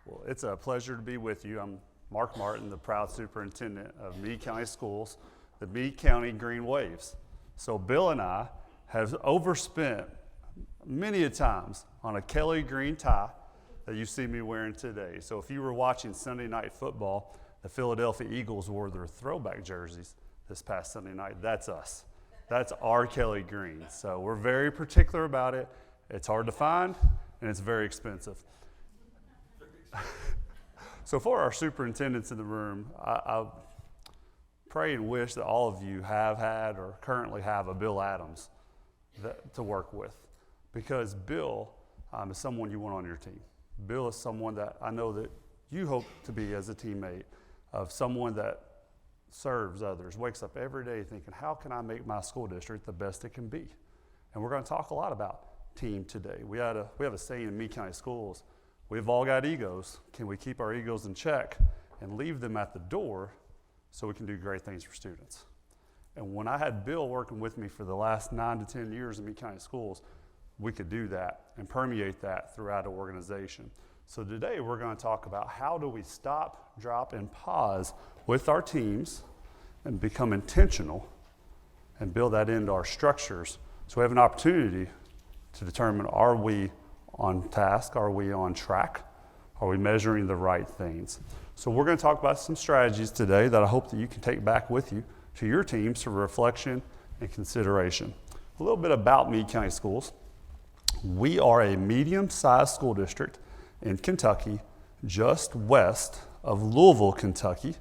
Well, it's a pleasure to be with you. I'm Mark Martin, the proud superintendent of Meade County Schools, the Meade County Green Waves. So Bill and I have overspent many a times on a Kelly green tie that you see me wearing today. So if you were watching Sunday Night Football, the Philadelphia Eagles wore their throwback jerseys this past Sunday night. That's us. That's our Kelly green. So we're very particular about it. It's hard to find, and it's very expensive. So for our superintendents in the room, I pray and wish that all of you have had or currently have a Bill Adams to work with, because Bill is someone you want on your team. Bill is someone that I know that you hope to be as a teammate, of someone that serves others, wakes up every day thinking, how can I make my school district the best it can be? And we're going to talk a lot about team today. We have a saying in Meade County Schools: we've all got egos. Can we keep our egos in check and leave them at the door so we can do great things for students? And when I had Bill working with me for the last 9 to 10 years in Meade County Schools, we could do that and permeate that throughout our organization. So today we're going to talk about how do we stop, drop, and pause with our teams and become intentional and build that into our structures, so we have an opportunity to determine, are we on task? Are we on track? Are we measuring the right things? So we're going to talk about some strategies today that I hope that you can take back with you to your teams for reflection and consideration. A little bit about Meade County Schools. We are a medium-sized school district in Kentucky, just west of Louisville, Kentucky,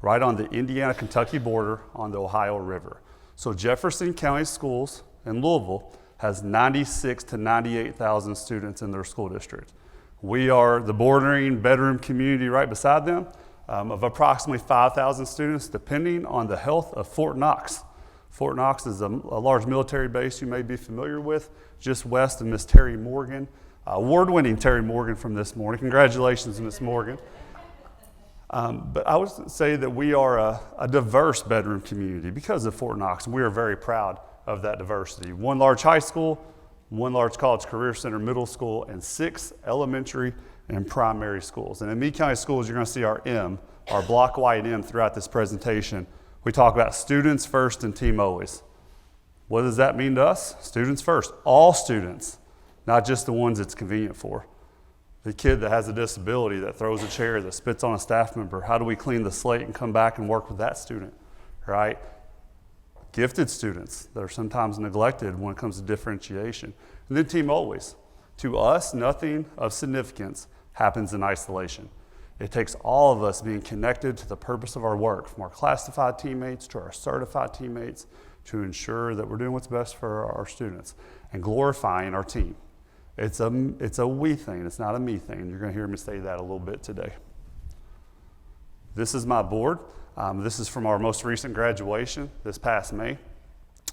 right on the Indiana-Kentucky border on the Ohio River. So Jefferson County Schools in Louisville has 96 to 98,000 students in their school district. We are the bordering bedroom community right beside them of approximately 5,000 students, depending on the health of Fort Knox. Fort Knox is a large military base you may be familiar with, just west of Miss Terry Morgan, award-winning Terry Morgan from this morning. Congratulations, Miss Morgan. But I would say that we are a diverse bedroom community because of Fort Knox, and we are very proud of that diversity. 1 large high school, 1 large college career center middle school, and 6 elementary and primary schools. And in Meade County Schools, you're going to see our M, our block white M, throughout this presentation. We talk about students first and team always. What does that mean to us? Students first, all students, not just the ones it's convenient for. The kid that has a disability, that throws a chair, that spits on a staff member, how do we clean the slate and come back and work with that student, right? Gifted students that are sometimes neglected when it comes to differentiation. And then team always. To us, nothing of significance happens in isolation. It takes all of us being connected to the purpose of our work, from our classified teammates to our certified teammates, to ensure that we're doing what's best for our students and glorifying our team. It's a we thing, it's not a me thing. You're going to hear me say that a little bit today. This is my board. This is from our most recent graduation this past May.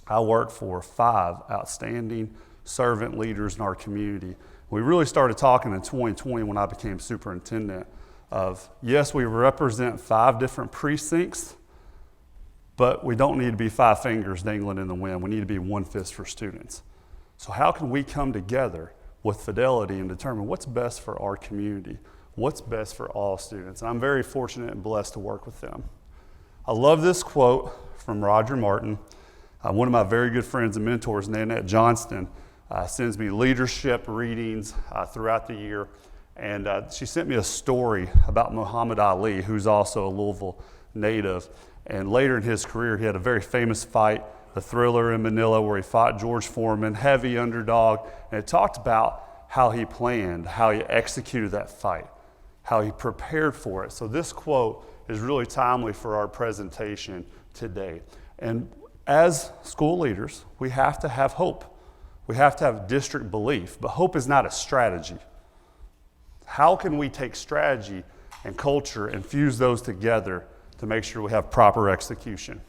I work for 5 outstanding servant leaders in our community. We really started talking in 2020 when I became superintendent of, yes, we represent 5 different precincts, but we don't need to be 5 fingers dangling in the wind. We need to be 1 fist for students. So how can we come together with fidelity and determine what's best for our community, what's best for all students? And I'm very fortunate and blessed to work with them. I love this quote from Roger Martin. One of my very good friends and mentors, Nanette Johnston, sends me leadership readings throughout the year. And she sent me a story about Muhammad Ali, who's also a Louisville native. And later in his career, he had a very famous fight, the Thriller in Manila, where he fought George Foreman, heavy underdog. And it talked about how he planned, how he executed that fight, how he prepared for it. So this quote is really timely for our presentation today. And as school leaders, we have to have hope. We have to have district belief, but hope is not a strategy. How can we take strategy and culture and fuse those together to make sure we have proper execution?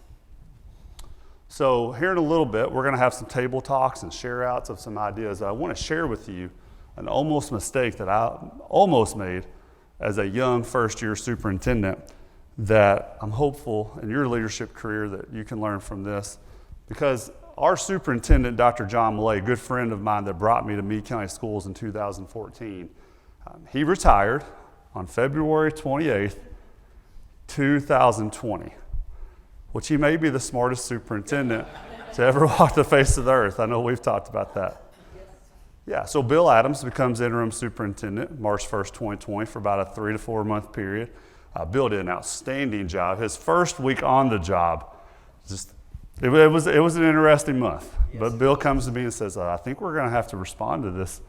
So here in a little bit, we're going to have some table talks and share outs of some ideas. I want to share with you an almost mistake that I almost made as a young first-year superintendent, that I'm hopeful in your leadership career that you can learn from this. Because our superintendent, Dr. John Millay, a good friend of mine that brought me to Meade County Schools in 2014, he retired on February 28th, 2020, which he may be the smartest superintendent to ever walk the face of the earth. I know we've talked about that. Yeah, so Bill Adams becomes interim superintendent March 1st, 2020 for about a 3 to 4 month period. Bill did an outstanding job. His first week on the job, it was an interesting month. Yes. But Bill comes to me and says, I think we're going to have to respond to this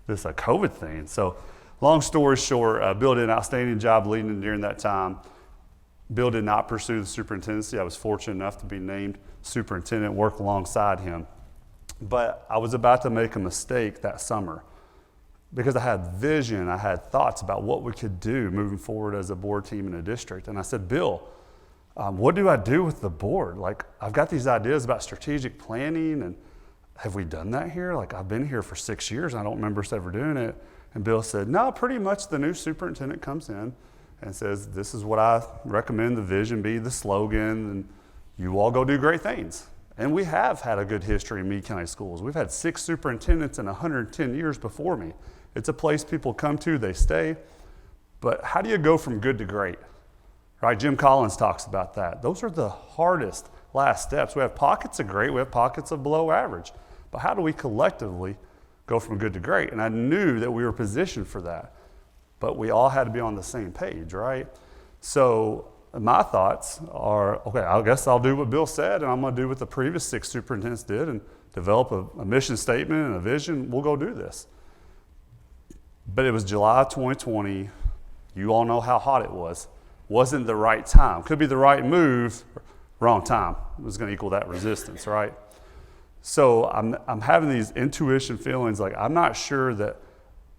COVID thing. So long story short, Bill did an outstanding job leading during that time. Bill did not pursue the superintendency. I was fortunate enough to be named superintendent, work alongside him. But I was about to make a mistake that summer because I had vision, I had thoughts about what we could do moving forward as a board team in a district. And I said, Bill, what do I do with the board? Like, I've got these ideas about strategic planning, and have we done that here? Like, I've been here for 6 years, and I don't remember us ever doing it. And Bill said, no, pretty much the new superintendent comes in and says, this is what I recommend the vision be, the slogan, and you all go do great things. And we have had a good history in Meade County Schools. We've had 6 superintendents in 110 years before me. It's a place people come to, they stay. But how do you go from good to great? Right? Jim Collins talks about that. Those are the hardest last steps. We have pockets of great, we have pockets of below average. But how do we collectively go from good to great? And I knew that we were positioned for that. But we all had to be on the same page, right? So my thoughts are, okay, I guess I'll do what Bill said, and I'm going to do what the previous 6 superintendents did and develop a mission statement and a vision. We'll go do this. But it was July 2020. You all know how hot it was. Wasn't the right time. Could be the right move, wrong time. It was going to equal that resistance, right? So I'm having these intuition feelings like I'm not sure that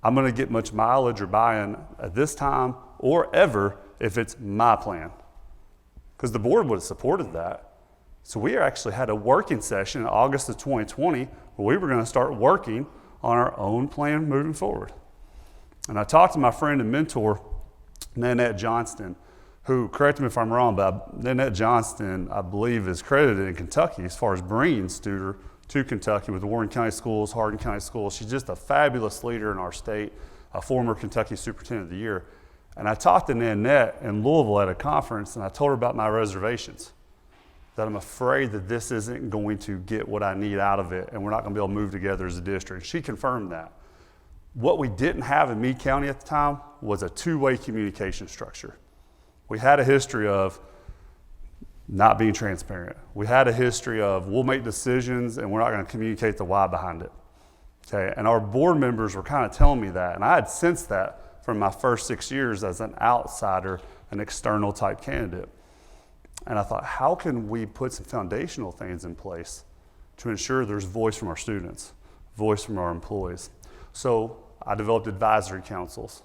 I'm going to get much mileage or buy-in at this time or ever if it's my plan. Because the board would have supported that. So we actually had a working session in August of 2020 where we were going to start working on our own plan moving forward. And I talked to my friend and mentor, Nanette Johnston, who, correct me if I'm wrong, but Nanette Johnston, I believe, is credited in Kentucky as far as bringing Studer to Kentucky with the Warren County Schools, Hardin County Schools. She's just a fabulous leader in our state, a former Kentucky Superintendent of the Year. And I talked to Nanette in Louisville at a conference, and I told her about my reservations, that I'm afraid that this isn't going to get what I need out of it, and we're not going to be able to move together as a district. She confirmed that. What we didn't have in Meade County at the time was a two-way communication structure. We had a history of not being transparent. We had a history of we'll make decisions and we're not going to communicate the why behind it. Okay, and our board members were kind of telling me that, and I had sensed that from my first 6 years as an outsider, an external type candidate. And I thought, how can we put some foundational things in place to ensure there's voice from our students, voice from our employees? So I developed advisory councils,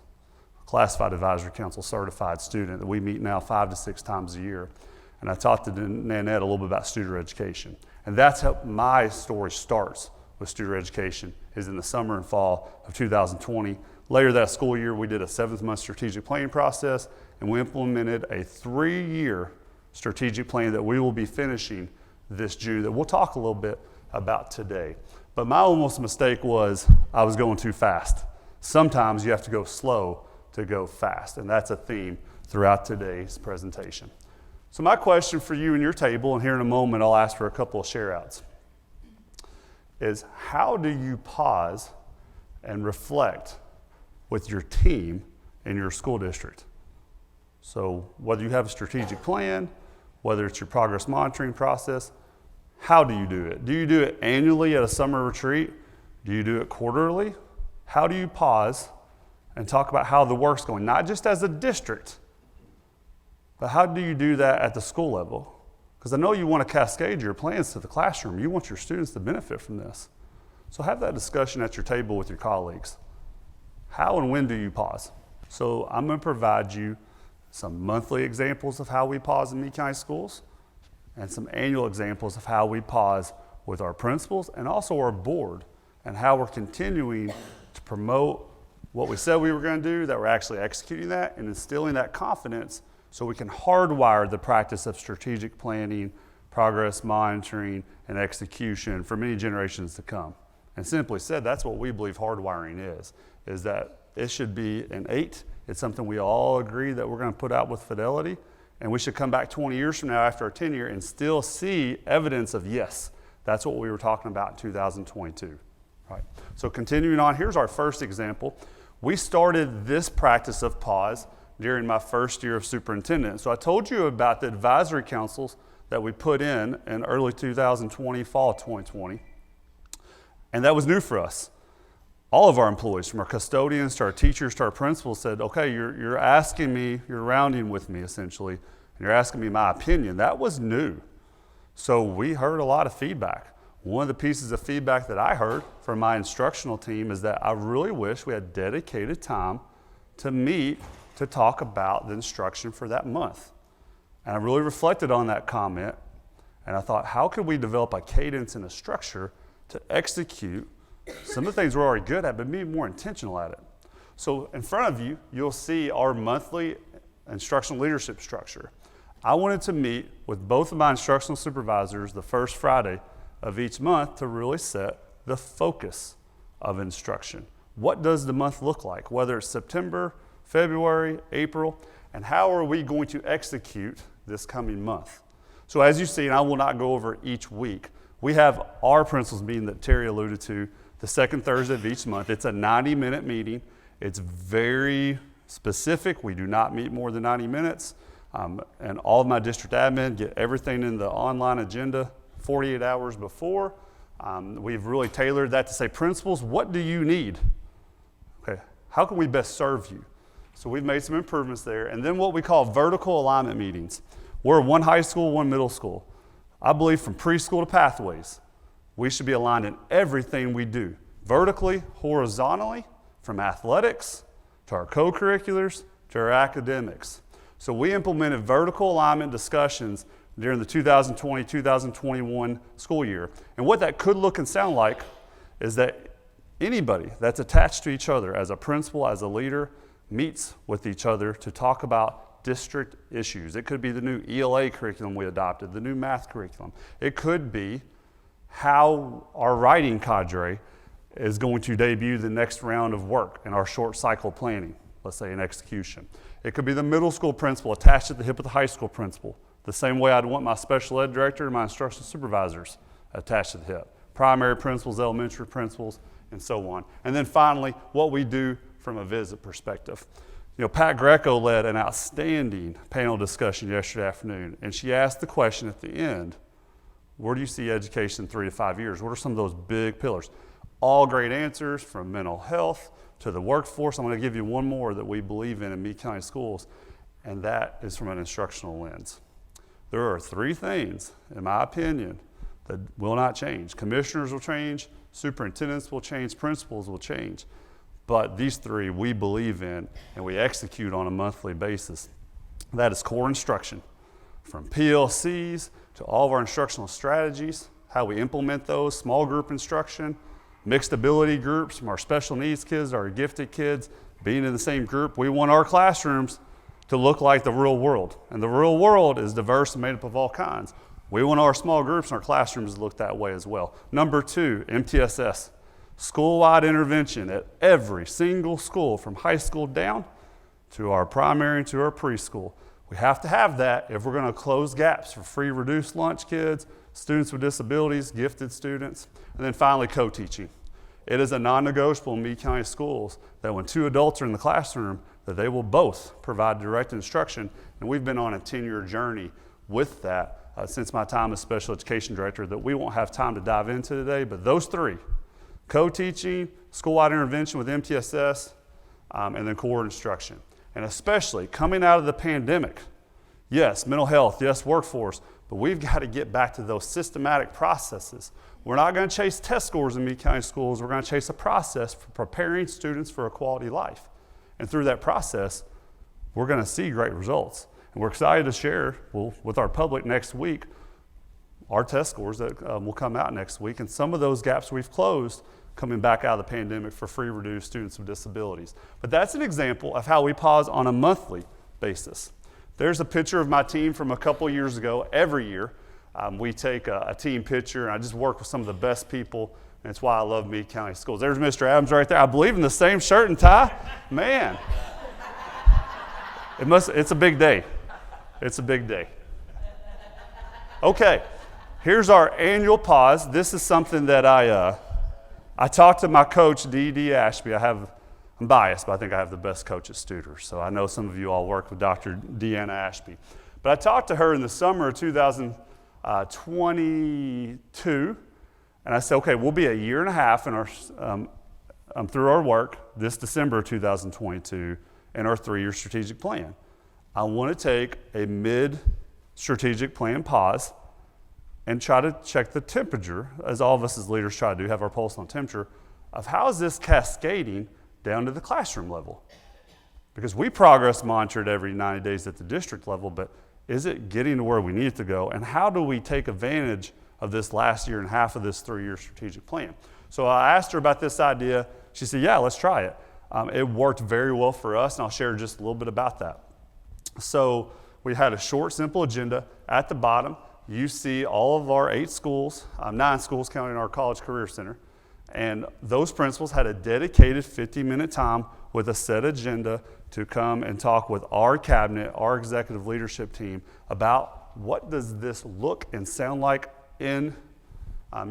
classified advisory council certified student that we meet now 5 to 6 times a year. And I talked to Nanette a little bit about Studer education. And that's how my story starts with Studer education, is in the summer and fall of 2020. Later that school year, we did a 7-month strategic planning process, and we implemented a 3-year strategic plan that we will be finishing this June that we'll talk a little bit about today. But my almost mistake was I was going too fast. Sometimes you have to go slow to go fast, and that's a theme throughout today's presentation. So my question for you and your table, and here in a moment I'll ask for a couple of share-outs, is how do you pause and reflect with your team in your school district? So whether you have a strategic plan, whether it's your progress monitoring process, how do you do it? Do you do it annually at a summer retreat? Do you do it quarterly? How do you pause and talk about how the work's going, not just as a district, but how do you do that at the school level? Because I know you want to cascade your plans to the classroom. You want your students to benefit from this. So have that discussion at your table with your colleagues. How and when do you pause? So I'm going to provide you some monthly examples of how we pause in Meade County Schools and some annual examples of how we pause with our principals and also our board, and how we're continuing to promote what we said we were going to do, that we're actually executing that and instilling that confidence so we can hardwire the practice of strategic planning, progress monitoring, and execution for many generations to come. And simply said, that's what we believe hardwiring is that it should be an 8. It's something we all agree that we're going to put out with fidelity. And we should come back 20 years from now after our tenure and still see evidence of yes, that's what we were talking about in 2022. Right. So continuing on, here's our first example. We started this practice of pause during my first year of superintendent. So I told you about the advisory councils that we put in early 2020, fall of 2020. And that was new for us. All of our employees, from our custodians to our teachers to our principals, said, okay, you're asking me, you're rounding with me essentially, and you're asking me my opinion. That was new. So we heard a lot of feedback. One of the pieces of feedback that I heard from my instructional team is that I really wish we had dedicated time to meet to talk about the instruction for that month. And I really reflected on that comment, and I thought, how could we develop a cadence and a structure to execute some of the things we're already good at, but be more intentional at it? So in front of you, you'll see our monthly instructional leadership structure. I wanted to meet with both of my instructional supervisors the first Friday of each month to really set the focus of instruction. What does the month look like, whether it's September, February, April, and how are we going to execute this coming month? So as you see, and I will not go over each week, we have our principals meeting that Terry alluded to the second Thursday of each month. It's a 90-minute meeting. It's very specific. We do not meet more than 90 minutes. And all of my district admin get everything in the online agenda 48 hours before. We've really tailored that to say, principals, what do you need? Okay, how can we best serve you? So we've made some improvements there. And then what we call vertical alignment meetings. We're one high school, one middle school. I believe from preschool to pathways, we should be aligned in everything we do, vertically, horizontally, from athletics to our co-curriculars to our academics. So we implemented vertical alignment discussions during the 2020-2021 school year. And what that could look and sound like is that anybody that's attached to each other as a principal, as a leader, meets with each other to talk about district issues. It could be the new ELA curriculum we adopted, the new math curriculum. It could be how our writing cadre is going to debut the next round of work in our short cycle planning, let's say in execution. It could be the middle school principal attached at the hip of the high school principal, the same way I'd want my special ed director and my instructional supervisors attached to the hip. Primary principals, elementary principals, and so on. And then finally, what we do from a visit perspective. You know, Pat Greco led an outstanding panel discussion yesterday afternoon, and she asked the question at the end, where do you see education in 3 to 5 years? What are some of those big pillars? All great answers, from mental health to the workforce. I'm going to give you one more that we believe in Meade County Schools, and that is from an instructional lens. There are 3 things, in my opinion, that will not change. Commissioners will change, superintendents will change, principals will change. But these 3 we believe in and we execute on a monthly basis. That is core instruction, from PLCs to all of our instructional strategies, how we implement those, small group instruction, mixed ability groups, from our special needs kids to our gifted kids, being in the same group. We want our classrooms to look like the real world. And the real world is diverse and made up of all kinds. We want our small groups and our classrooms to look that way as well. Number 2, MTSS. School-wide intervention at every single school, from high school down to our primary and to our preschool. We have to have that if we're going to close gaps for free reduced lunch kids, students with disabilities, gifted students, and then finally co-teaching. It is a non-negotiable in Meade County Schools that when 2 adults are in the classroom, that they will both provide direct instruction, and we've been on a 10-year journey with that since my time as special education director that we won't have time to dive into today, but those 3, co-teaching, school-wide intervention with MTSS, and then core instruction. And especially coming out of the pandemic, yes, mental health, yes, workforce, but we've got to get back to those systematic processes. We're not going to chase test scores in Meade County Schools. We're going to chase a process for preparing students for a quality life. And through that process, we're going to see great results. And we're excited to share with our public next week our test scores that will come out next week, and some of those gaps we've closed coming back out of the pandemic for free reduced students with disabilities. But that's an example of how we pause on a monthly basis. There's a picture of my team from a couple years ago. Every year we take a team picture, and I just work with some of the best people And it's why I love Meade County Schools. There's Mr. Adams right there. I believe in the same shirt and tie. Man, it's a big day. It's a big day. Okay, here's our annual pause. This is something that I talked to my coach, D.D. Ashby. I'm biased, but I think I have the best coach at Studer. So I know some of you all work with Dr. Deanna Ashby. But I talked to her in the summer of 2022, and I said, okay, we'll be a year and a half in our, through our work this December of 2022 in our 3-year strategic plan. I want to take a mid-strategic plan pause and try to check the temperature, as all of us as leaders try to do, have our pulse on temperature, of how is this cascading down to the classroom level. Because we progress monitor it every 90 days at the district level, but is it getting to where we need it to go? And how do we take advantage of this last year and a half of this 3-year strategic plan? So I asked her about this idea. She said, yeah, let's try it. It worked very well for us, and I'll share just a little bit about that. So we had a short, simple agenda. At the bottom, you see all of our 9 schools counting our College Career Center. And those principals had a dedicated 50-minute time with a set agenda to come and talk with our cabinet, our executive leadership team, about what does this look and sound like in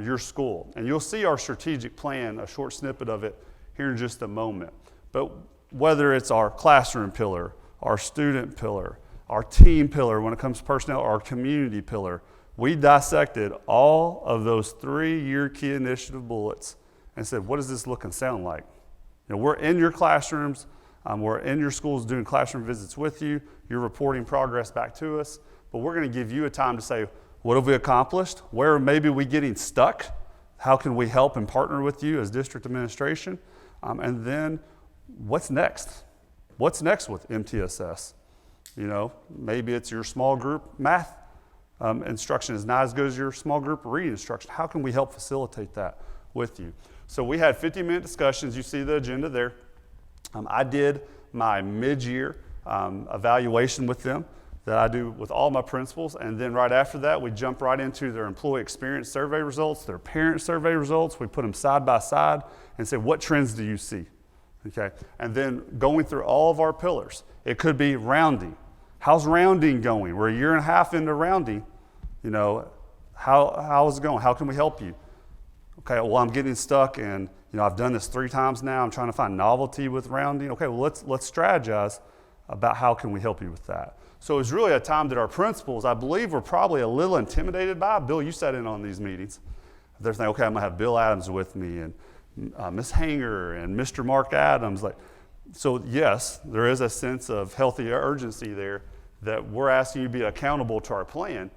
your school. And you'll see our strategic plan, a short snippet of it, here in just a moment. But whether it's our classroom pillar, our student pillar, our team pillar when it comes to personnel, our community pillar, we dissected all of those 3-year key initiative bullets and said, what does this look and sound like? You know, we're in your classrooms, we're in your schools doing classroom visits with you, you're reporting progress back to us, but we're gonna give you a time to say, what have we accomplished? Where maybe we getting stuck? How can we help and partner with you as district administration? And then what's next? What's next with MTSS? You know, maybe it's your small group math instruction is not as good as your small group reading instruction. How can we help facilitate that with you? So we had 50-minute discussions. You see the agenda there. I did my mid-year evaluation with them that I do with all my principals, and then right after that, we jump right into their employee experience survey results, their parent survey results. We put them side by side and say, what trends do you see? Okay, and then going through all of our pillars. It could be rounding. How's rounding going? We're a year and a half into rounding. You know, how is it going? How can we help you? Okay, well, I'm getting stuck, and you know, I've done this 3 times now. I'm trying to find novelty with rounding. Okay, well, let's strategize about how can we help you with that. So it was really a time that our principals, I believe, were probably a little intimidated by. Bill, you sat in on these meetings. They're thinking, okay, I'm gonna have Bill Adams with me, and Ms. Hanger, and Mr. Mark Adams. So yes, there is a sense of healthy urgency there that we're asking you to be accountable to our plan.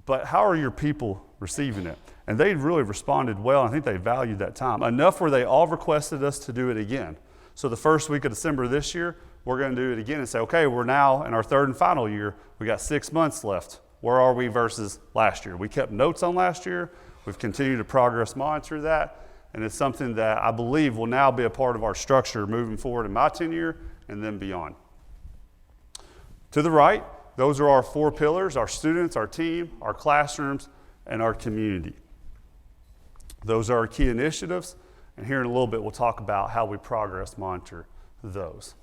But how are your people receiving it? And they really responded well. I think they valued that time enough where they all requested us to do it again. So the first week of December this year, we're going to do it again and say, okay, we're now in our 3rd and final year. We got 6 months left. Where are we versus last year? We kept notes on last year. We've continued to progress monitor that. And it's something that I believe will now be a part of our structure moving forward in my tenure and then beyond. To the right, those are our 4 pillars: our students, our team, our classrooms, and our community. Those are our key initiatives, and here in a little bit we'll talk about how we progress monitor those.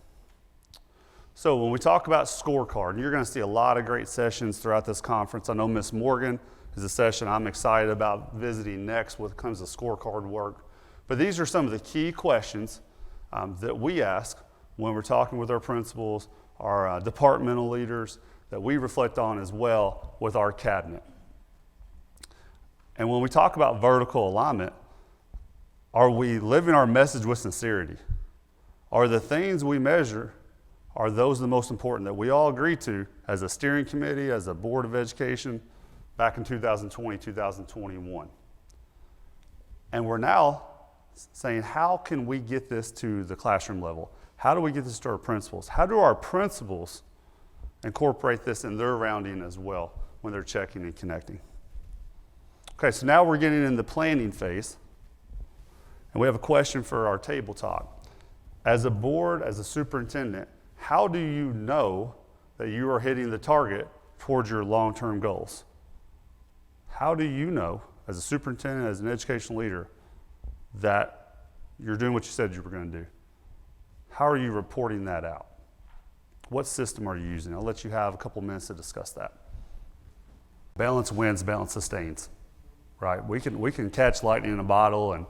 So when we talk about scorecard, and you're going to see a lot of great sessions throughout this conference. I know Ms. Morgan is a session I'm excited about visiting next when it comes to scorecard work. But these are some of the key questions that we ask when we're talking with our principals, our departmental leaders, that we reflect on as well with our cabinet. And when we talk about vertical alignment, are we living our message with sincerity? Are the things we measure, are those the most important that we all agree to as a steering committee, as a board of education, back in 2020, 2021? And we're now saying, how can we get this to the classroom level? How do we get this to our principals? How do our principals incorporate this in their rounding as well when they're checking and connecting? Okay, so now we're getting in the planning phase, and we have a question for our table talk. As a board, as a superintendent, how do you know that you are hitting the target towards your long-term goals? How do you know as a superintendent, as an educational leader, that you're doing what you said you were going to do? How are you reporting that out? What system are you using? I'll let you have a couple minutes to discuss that. Balance wins, balance sustains, right? We can catch lightning in a bottle and,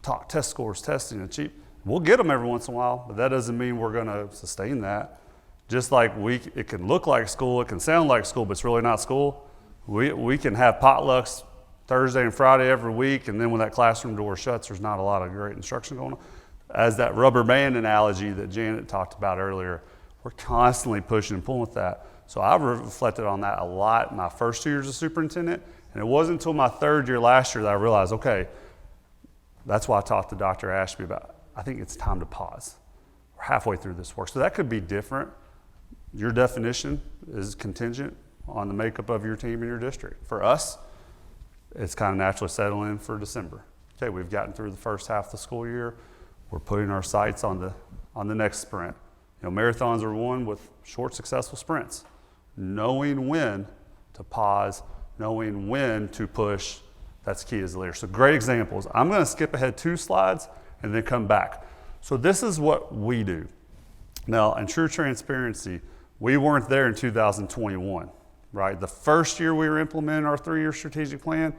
talk test scores, testing, and cheap. We'll get them every once in a while, but that doesn't mean we're going to sustain that. Just like it can look like school, it can sound like school, but it's really not school. We can have potlucks Thursday and Friday every week, and then when that classroom door shuts, there's not a lot of great instruction going on. As that rubber band analogy that Janet talked about earlier, we're constantly pushing and pulling with that. So I've reflected on that a lot in my first 2 years as superintendent, and it wasn't until my third year last year that I realized, okay, that's why I talked to Dr. Ashby about, I think it's time to pause. We're halfway through this work. So that could be different. Your definition is contingent on the makeup of your team and your district. For us, it's kind of naturally settling in for December. Okay, we've gotten through the first half of the school year. We're putting our sights on the next sprint. Marathons are won with short, successful sprints. Knowing when to pause, knowing when to push, that's key as a leader. So great examples. I'm going to skip ahead 2 slides and then come back. So this is what we do. Now, in true transparency, we weren't there in 2021, right? The first year we were implementing our 3-year strategic plan,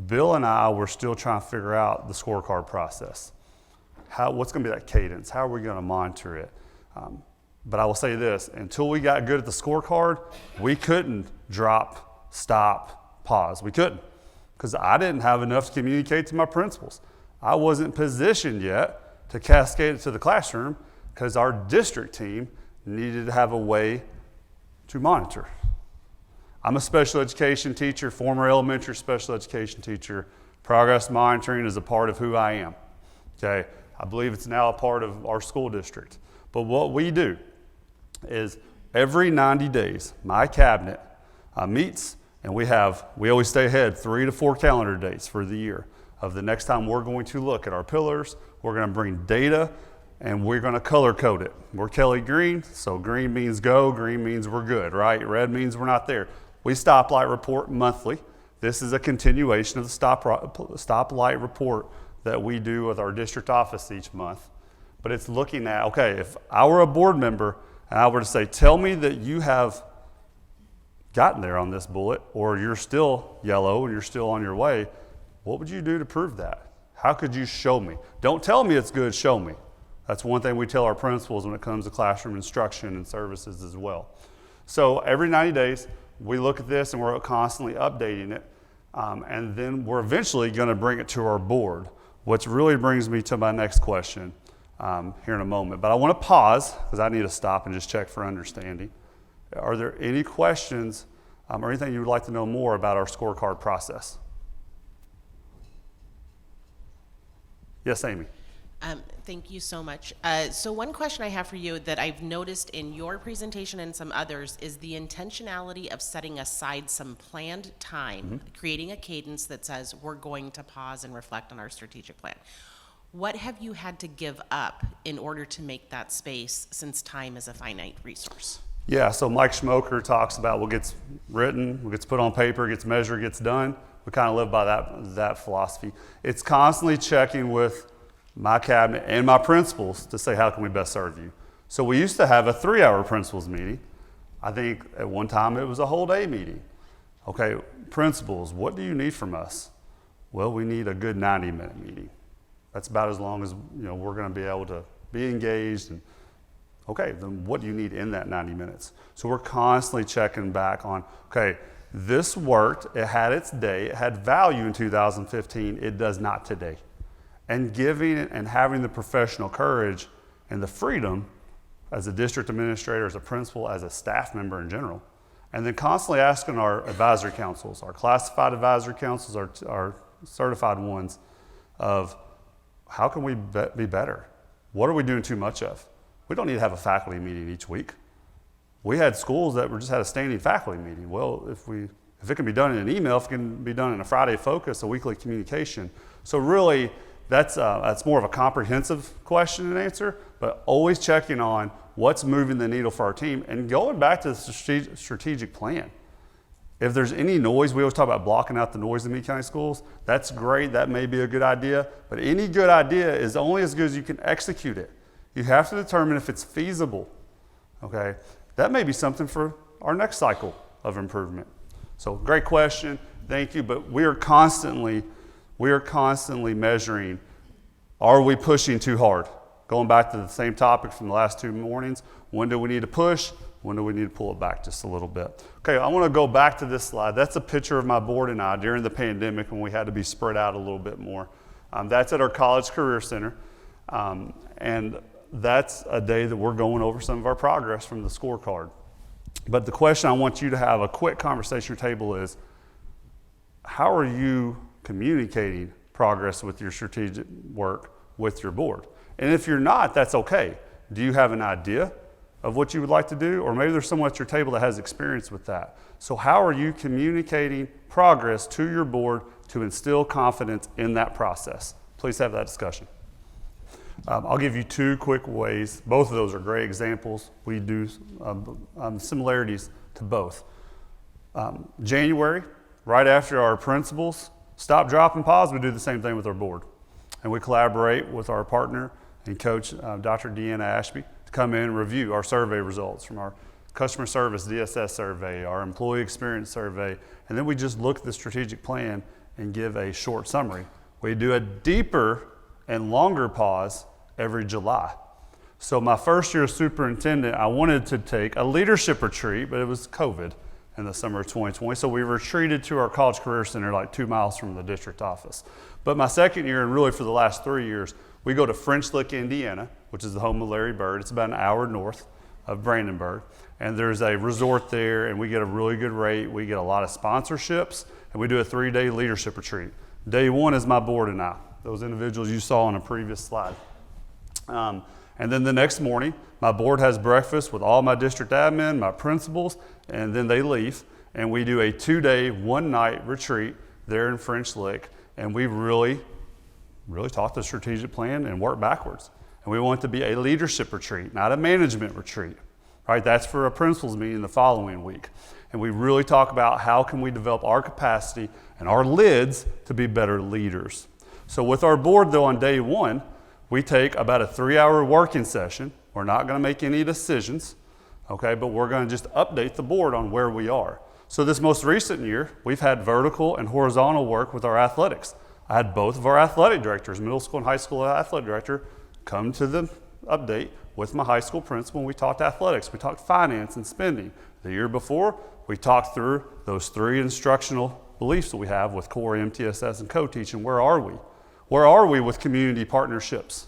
Bill and I were still trying to figure out the scorecard process. What's going to be that cadence? How are we going to monitor it? But I will say this, until we got good at the scorecard, we couldn't drop, stop, pause. We couldn't, because I didn't have enough to communicate to my principals. I wasn't positioned yet to cascade it to the classroom because our district team needed to have a way to monitor. I'm a special education teacher, former elementary special education teacher. Progress monitoring is a part of who I am. Okay, I believe it's now a part of our school district. But what we do is every 90 days, my cabinet meets, and we always stay ahead 3 to 4 calendar dates for the year of the next time we're going to look at our pillars. We're going to bring data, and we're going to color code it. We're Kelly Green, so green means go, green means we're good, right? Red means we're not there. We stoplight report monthly. This is a continuation of the stoplight report that we do with our district office each month. But it's looking at, okay, if I were a board member and I were to say, tell me that you have gotten there on this bullet, or you're still yellow and you're still on your way, what would you do to prove that? How could you show me? Don't tell me it's good, show me. That's one thing we tell our principals when it comes to classroom instruction and services as well. So every 90 days, we look at this and we're constantly updating it. And then we're eventually going to bring it to our board, which really brings me to my next question here in a moment. But I want to pause because I need to stop and just check for understanding. Are there any questions or anything you would like to know more about our scorecard process? Yes, Amy. Thank you so much. So one question I have for you that I've noticed in your presentation and some others is the intentionality of setting aside some planned time, creating a cadence that says we're going to pause and reflect on our strategic plan. What have you had to give up in order to make that space, since time is a finite resource? Yeah, so Mike Schmoker talks about what gets written, what gets put on paper, gets measured, gets done. We kind of live by that philosophy. It's constantly checking with my cabinet and my principals to say, how can we best serve you? So we used to have a 3-hour principals meeting. I think at one time it was a whole day meeting. Okay, principals, what do you need from us? Well, we need a good 90-minute meeting. That's about as long as we're going to be able to be engaged. And okay, then what do you need in that 90 minutes? So we're constantly checking back on, okay, this worked, it had its day, it had value in 2015, it does not today. And giving and having the professional courage and the freedom as a district administrator, as a principal, as a staff member in general, and then constantly asking our advisory councils, our classified advisory councils, our certified ones, of how can we be better? What are we doing too much of? We don't need to have a faculty meeting each week. We had schools that just had a standing faculty meeting. Well, if it can be done in an email, if it can be done in a Friday focus, a weekly communication. So really, that's more of a comprehensive question and answer, but always checking on what's moving the needle for our team and going back to the strategic plan. If there's any noise, we always talk about blocking out the noise in Meade County Schools. That's great. That may be a good idea. But any good idea is only as good as you can execute it. You have to determine if it's feasible. Okay? That may be something for our next cycle of improvement. So great question. Thank you. But we are constantly measuring, are we pushing too hard? Going back to the same topic from the last 2 mornings, when do we need to push? When do we need to pull it back just a little bit? Okay, I want to go back to this slide. That's a picture of my board and I during the pandemic when we had to be spread out a little bit more. That's at our College Career Center. And that's a day that we're going over some of our progress from the scorecard. But the question I want you to have a quick conversation at your table is, how are you communicating progress with your strategic work with your board? And if you're not, that's okay. Do you have an idea of what you would like to do? Or maybe there's someone at your table that has experience with that. So how are you communicating progress to your board to instill confidence in that process? Please have that discussion. I'll give you 2 quick ways. Both of those are great examples. We do similarities to both. January, right after our principals stop, drop, and pause, we do the same thing with our board. And we collaborate with our partner and coach, Dr. Deanna Ashby, to come in and review our survey results from our customer service DSS survey, our employee experience survey, and then we just look at the strategic plan and give a short summary. We do a deeper and longer pause every July. So my first year as superintendent, I wanted to take a leadership retreat, but it was COVID in the summer of 2020. So we retreated to our College Career Center like 2 miles from the district office. But my second year, and really for the last 3 years, we go to French Lick, Indiana, which is the home of Larry Bird. It's about an hour north of Brandenburg. And there's a resort there, and we get a really good rate. We get a lot of sponsorships, and we do a 3-day leadership retreat. Day 1 is my board and I, those individuals you saw on a previous slide. And then the next morning, my board has breakfast with all my district admin, my principals, and then they leave. And we do a 2-day, 1-night retreat there in French Lick. And we really talk the strategic plan and work backwards. And we want it to be a leadership retreat, not a management retreat. Right? That's for a principals meeting the following week. And we really talk about how can we develop our capacity and our lids to be better leaders. So with our board, though, on day 1, we take about a 3-hour working session. We're not going to make any decisions, okay, but we're going to just update the board on where we are. So this most recent year, we've had vertical and horizontal work with our athletics. I had both of our athletic directors, middle school and high school athletic director, come to the update with my high school principal, and we talked athletics. We talked finance and spending. The year before, we talked through those 3 instructional beliefs that we have with core, MTSS, and co-teaching. Where are we? Where are we with community partnerships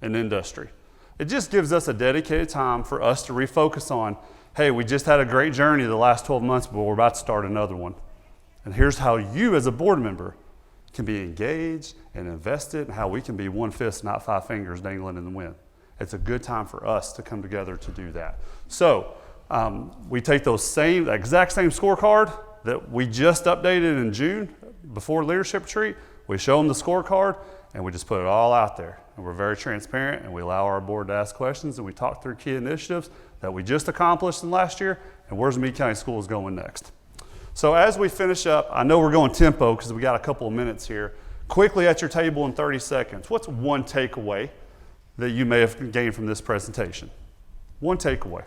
and industry? It just gives us a dedicated time for us to refocus on, hey, we just had a great journey the last 12 months, but we're about to start another one. And here's how you as a board member can be engaged and invested, and how we can be one fist, not 5 fingers dangling in the wind. It's a good time for us to come together to do that. So we take those exact same scorecard that we just updated in June before leadership retreat. We show them the scorecard, and we just put it all out there. And we're very transparent, and we allow our board to ask questions, and we talk through key initiatives that we just accomplished in last year, and where's Meade County Schools going next. So as we finish up, I know we're going tempo because we got a couple of minutes here. Quickly at your table in 30 seconds, what's one takeaway that you may have gained from this presentation? One takeaway.